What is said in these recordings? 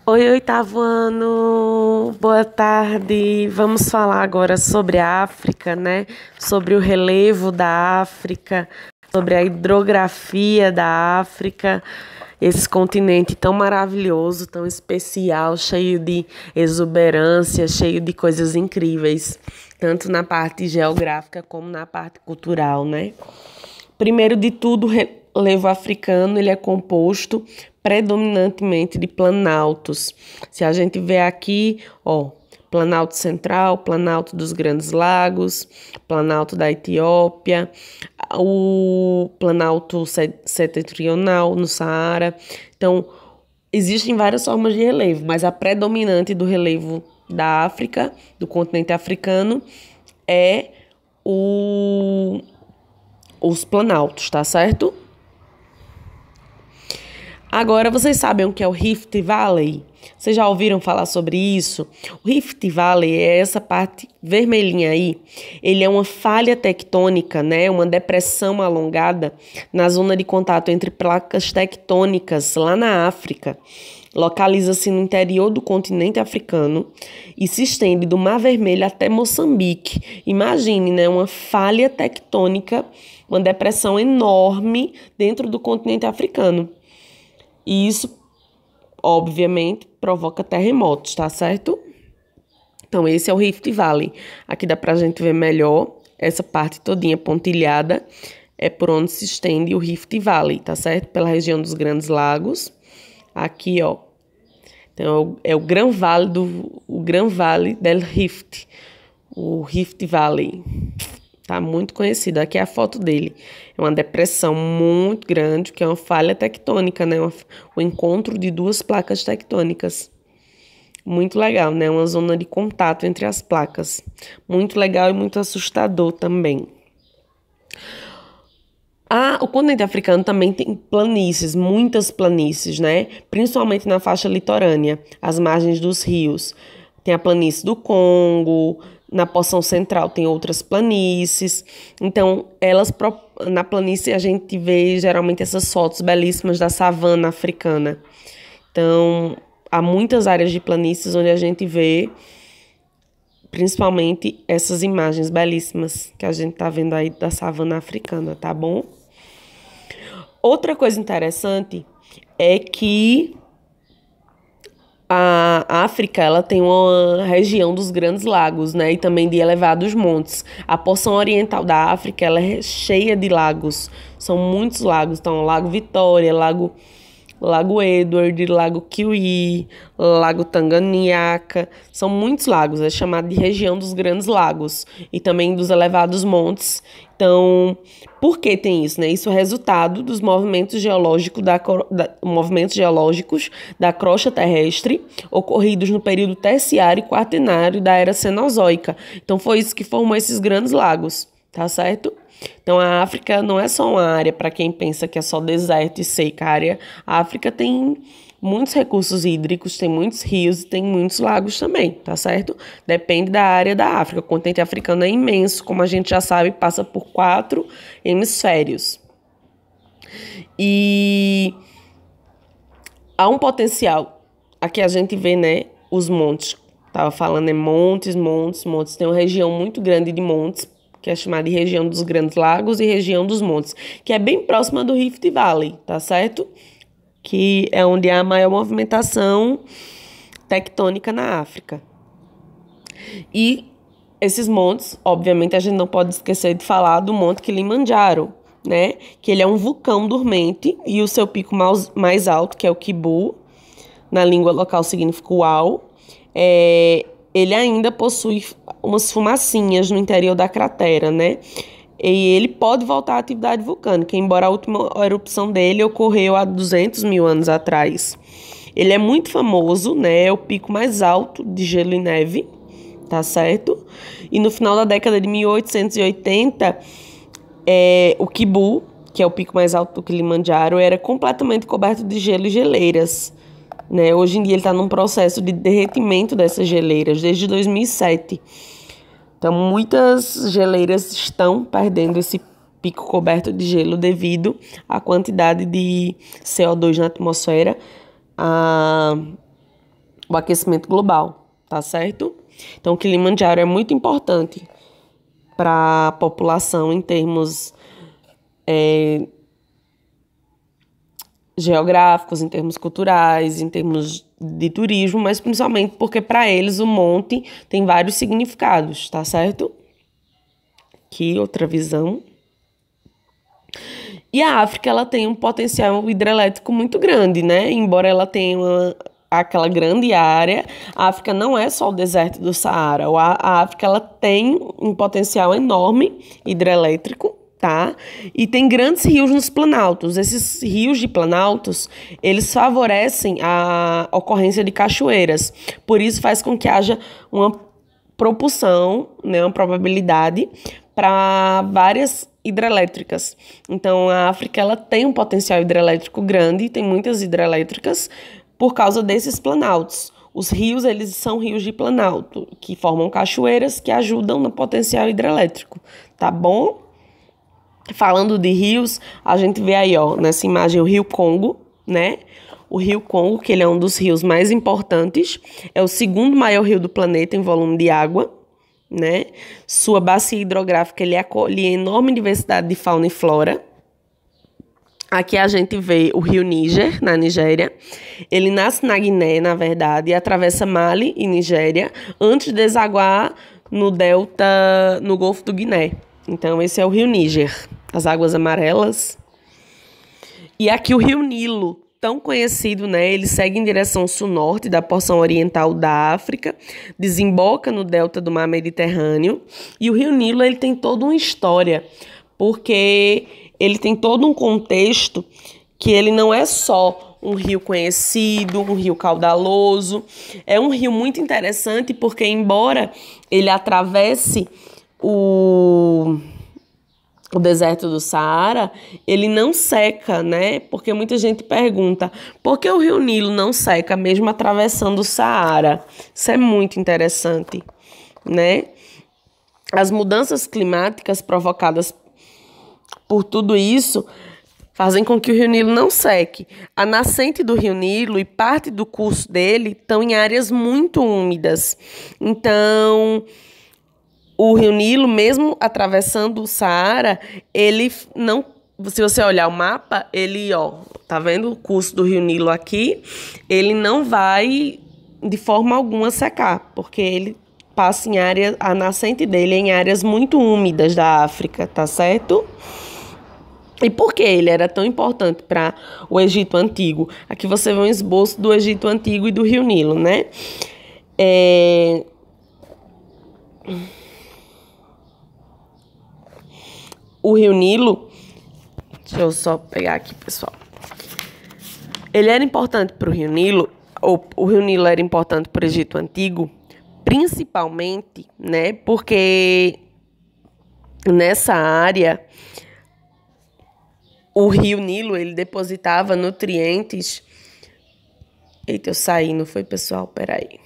Oi, oitavo ano, boa tarde. Vamos falar agora sobre a África, né? Sobre o relevo da África, sobre a hidrografia da África, esse continente tão maravilhoso, tão especial, cheio de exuberância, cheio de coisas incríveis, tanto na parte geográfica como na parte cultural, né? Primeiro de tudo, o relevo africano ele é composto predominantemente de planaltos. Se a gente vê aqui, ó, Planalto Central, Planalto dos Grandes Lagos, Planalto da Etiópia, o Planalto Setentrional no Saara. Então, existem várias formas de relevo, mas a predominante do relevo da África, do continente africano, é os planaltos, tá certo? Agora, vocês sabem o que é o Rift Valley? Vocês já ouviram falar sobre isso? O Rift Valley é essa parte vermelhinha aí. Ele é uma falha tectônica, né? Uma depressão alongada na zona de contato entre placas tectônicas lá na África. Localiza-se no interior do continente africano e se estende do Mar Vermelho até Moçambique. Imagine, né? Uma falha tectônica, uma depressão enorme dentro do continente africano. E isso, obviamente, provoca terremotos, tá certo? Então, esse é o Rift Valley. Aqui dá pra gente ver melhor essa parte todinha pontilhada. É por onde se estende o Rift Valley, tá certo? Pela região dos Grandes Lagos. Aqui, ó. Então, é o Gran Vale del Rift. O Rift Valley. Tá muito conhecido. Aqui é a foto dele. É uma depressão muito grande, que é uma falha tectônica, né? O encontro de duas placas tectônicas. Muito legal, né? Uma zona de contato entre as placas. Muito legal e muito assustador também. O continente africano também tem planícies, muitas planícies, né? Principalmente na faixa litorânea, as margens dos rios. Tem a planície do Congo, na porção central tem outras planícies. Então, na planície a gente vê geralmente essas fotos belíssimas da savana africana. Então, há muitas áreas de planícies onde a gente vê principalmente essas imagens belíssimas que a gente tá vendo aí da savana africana, tá bom? Outra coisa interessante é que a África, ela tem uma região dos Grandes Lagos, né, e também de elevados montes. A porção oriental da África, ela é cheia de lagos. São muitos lagos, então Lago Vitória, Lago Edward, Lago Kiwi, Lago Tanganyika, são muitos lagos, é chamado de região dos Grandes Lagos e também dos elevados montes. Então, por que tem isso, né? Isso é resultado dos movimentos geológicos da crosta terrestre ocorridos no período terciário e quaternário da era Cenozoica. Então, foi isso que formou esses grandes lagos, tá certo? Então, a África não é só uma área para quem pensa que é só deserto e seca. A África tem muitos recursos hídricos, tem muitos rios e tem muitos lagos também, tá certo? Depende da área da África. O continente africano é imenso, como a gente já sabe, passa por 4 hemisférios. E há um potencial. Aqui a gente vê, né, os montes. Tava falando, montes. Tem uma região muito grande de montes, que é chamada de região dos Grandes Lagos e região dos montes, que é bem próxima do Rift Valley, tá certo? Que é onde há a maior movimentação tectônica na África. E esses montes, obviamente, a gente não pode esquecer de falar do Monte Kilimanjaro, né? Que ele é um vulcão dormente e o seu pico mais alto, que é o Kibu, na língua local significa uau, ele ainda possui umas fumacinhas no interior da cratera, né? E ele pode voltar à atividade vulcânica, embora a última erupção dele ocorreu há 200 mil anos atrás. Ele é muito famoso, né? É o pico mais alto de gelo e neve, tá certo? E no final da década de 1880, o Kibu, que é o pico mais alto do Kilimanjaro, era completamente coberto de gelo e geleiras. Né? Hoje em dia ele está num processo de derretimento dessas geleiras desde 2007. Então muitas geleiras estão perdendo esse pico coberto de gelo devido à quantidade de CO2 na atmosfera, o aquecimento global, tá certo? Então, o Kilimanjaro é muito importante para a população em termos geográficos, em termos culturais, em termos de turismo, mas principalmente porque para eles o monte tem vários significados, tá certo? Aqui, outra visão. E a África, ela tem um potencial hidrelétrico muito grande, né? Embora ela tenha aquela grande área, a África não é só o deserto do Saara. A África, ela tem um potencial enorme hidrelétrico, tá? E tem grandes rios nos planaltos. Esses rios de planaltos, eles favorecem a ocorrência de cachoeiras. Por isso faz com que haja uma propulsão, né, uma probabilidade para várias hidrelétricas. Então, a África, ela tem um potencial hidrelétrico grande, tem muitas hidrelétricas por causa desses planaltos. Os rios, eles são rios de planalto, que formam cachoeiras que ajudam no potencial hidrelétrico, tá bom? Falando de rios, a gente vê aí, ó, nessa imagem o Rio Congo, né? O Rio Congo, que ele é um dos rios mais importantes, é o segundo maior rio do planeta em volume de água, né? Sua bacia hidrográfica, ele acolhe enorme diversidade de fauna e flora. Aqui a gente vê o rio Níger, na Nigéria. Ele nasce na Guiné, na verdade, e atravessa Mali e Nigéria, antes de desaguar no delta, no Golfo do Guiné. Então, esse é o rio Níger, as águas amarelas. E aqui o rio Nilo, tão conhecido, né? Ele segue em direção sul-norte da porção oriental da África, desemboca no delta do mar Mediterrâneo. E o rio Nilo, ele tem toda uma história, porque ele tem todo um contexto que ele não é só um rio conhecido, um rio caudaloso. É um rio muito interessante porque, embora ele atravesse o deserto do Saara, ele não seca, né? Porque muita gente pergunta, por que o rio Nilo não seca mesmo atravessando o Saara? Isso é muito interessante, né? As mudanças climáticas provocadas por tudo isso fazem com que o rio Nilo não seque. A nascente do rio Nilo e parte do curso dele estão em áreas muito úmidas. Então, o rio Nilo, mesmo atravessando o Saara, ele não... Se você olhar o mapa, ele, ó, tá vendo o curso do rio Nilo aqui? Ele não vai de forma alguma secar, porque ele passa em área, a nascente dele é em áreas muito úmidas da África, tá certo? E por que ele era tão importante para o Egito Antigo? Aqui você vê um esboço do Egito Antigo e do rio Nilo, né? O rio Nilo, deixa eu só pegar aqui, pessoal. Ele era importante para o rio Nilo, ou o rio Nilo era importante para o Egito Antigo, principalmente, né? Porque nessa área o rio Nilo, ele depositava nutrientes... Eita, eu saí, não foi, pessoal? Peraí.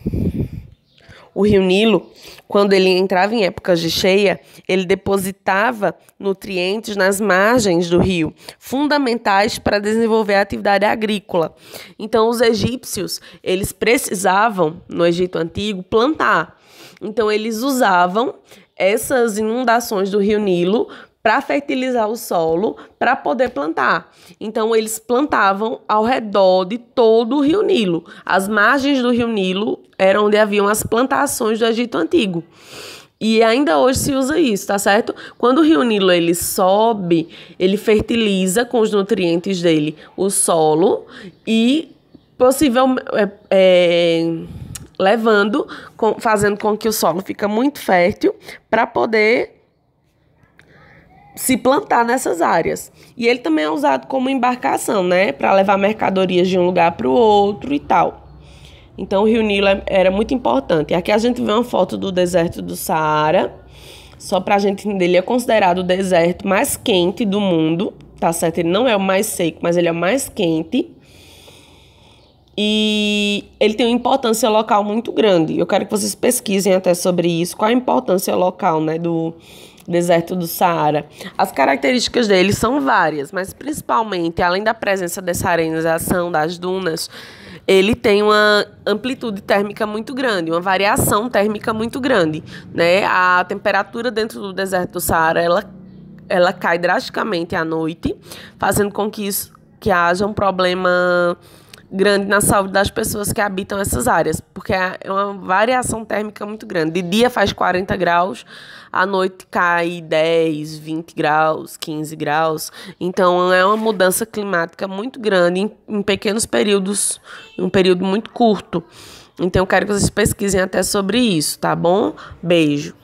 O rio Nilo, quando ele entrava em épocas de cheia, ele depositava nutrientes nas margens do rio, fundamentais para desenvolver a atividade agrícola. Então, os egípcios, eles precisavam, no Egito Antigo, plantar. Então, eles usavam essas inundações do rio Nilo para fertilizar o solo, para poder plantar. Então, eles plantavam ao redor de todo o rio Nilo. As margens do rio Nilo eram onde haviam as plantações do Egito Antigo. E ainda hoje se usa isso, tá certo? Quando o rio Nilo ele sobe, ele fertiliza com os nutrientes dele o solo e fazendo com que o solo fique muito fértil para poder se plantar nessas áreas. E ele também é usado como embarcação, né? Para levar mercadorias de um lugar para o outro e tal. Então, o rio Nilo era muito importante. Aqui a gente vê uma foto do deserto do Saara. Só para a gente entender, ele é considerado o deserto mais quente do mundo. Tá certo? Ele não é o mais seco, mas ele é o mais quente. E ele tem uma importância local muito grande. Eu quero que vocês pesquisem até sobre isso. Qual a importância local, né, do deserto do Saara? As características dele são várias, mas principalmente, além da presença dessa arenização das dunas, ele tem uma amplitude térmica muito grande, uma variação térmica muito grande, né? A temperatura dentro do deserto do Saara, ela cai drasticamente à noite, fazendo com que haja um problema grande na saúde das pessoas que habitam essas áreas, porque é uma variação térmica muito grande. De dia faz 40 graus, à noite cai 10, 20 graus, 15 graus. Então, é uma mudança climática muito grande em pequenos períodos, em um período muito curto. Então, eu quero que vocês pesquisem até sobre isso, tá bom? Beijo.